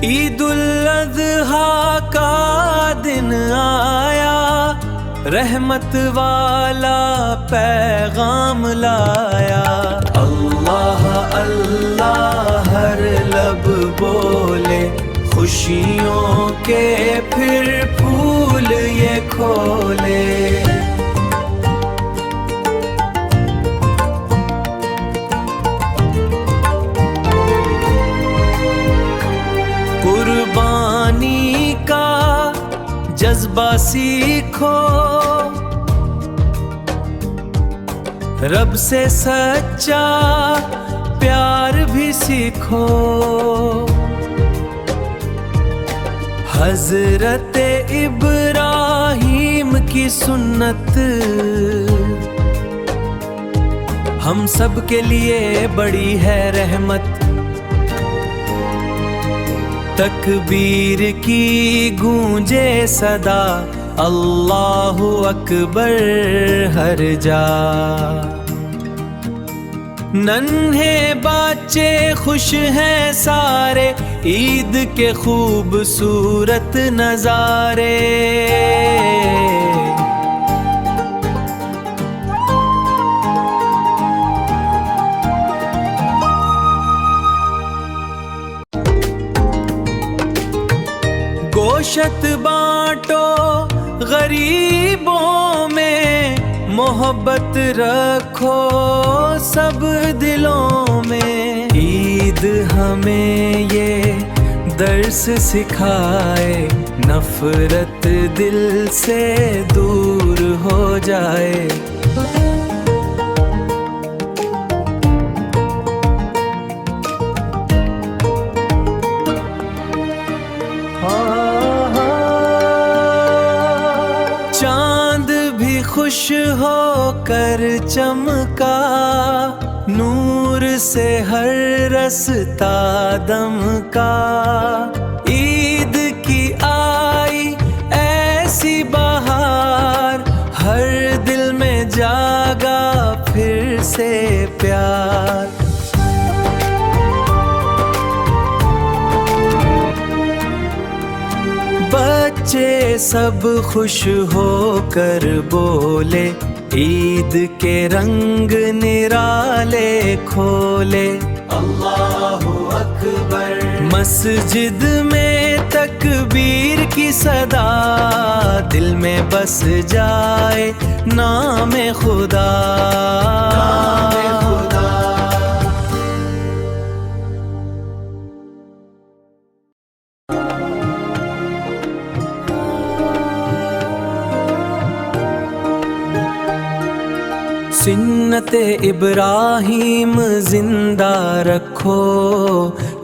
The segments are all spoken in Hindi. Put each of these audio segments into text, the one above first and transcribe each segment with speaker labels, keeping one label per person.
Speaker 1: ईदुल अज़हा का दिन आया, रहमत वाला पैगाम लाया। अल्लाह अल्लाह हर लब बोले, खुशियों के फिर फूल ये खोले। कुर्बानी का जज्बा सीखो, रब से सच्चा प्यार भी सीखो। हज़रत इब्राहीम की सुन्नत हम सब के लिए बड़ी है रहमत। तकबीर की गूंजे सदा, अल्लाहु अकबर हर जा। नन्हे बच्चे खुश हैं सारे, ईद के खूबसूरत नजारे। गोशत बांटो गरीबों में, मोहब्बत रखो सब दिलों में। ईद हमें ये दर्स सिखाए, नफरत दिल से दूर हो जाए। चांद भी खुश होकर चमका, नूर से हर रस्ता दमका। ईद की आई ऐसी बहार, हर दिल में जागा फिर से प्यार। बच्चे सब खुश होकर बोले, ईद के रंग निराले खोले। अल्लाहु अकबर। मस्जिद में तकबीर की सदा, दिल में बस जाए नाम खुदा। सुन्नत इब्राहीम जिंदा रखो,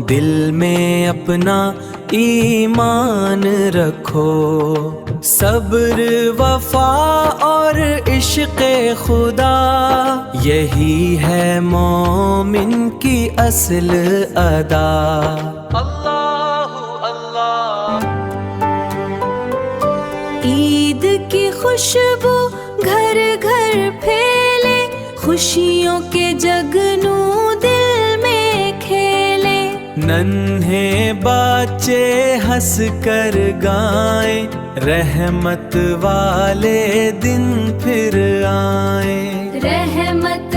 Speaker 1: दिल में अपना ईमान रखो। सब्र वफा और इश्क़े खुदा, यही है मोमिन की असल अदा। अल्लाहु अल्लाह।
Speaker 2: ईद की खुशबू घर घर फैले, खुशियों के जगनू दिल में खेले।
Speaker 1: नन्हे बच्चे हंस कर गाएं, रहमत वाले दिन फिर आए।
Speaker 2: रहमत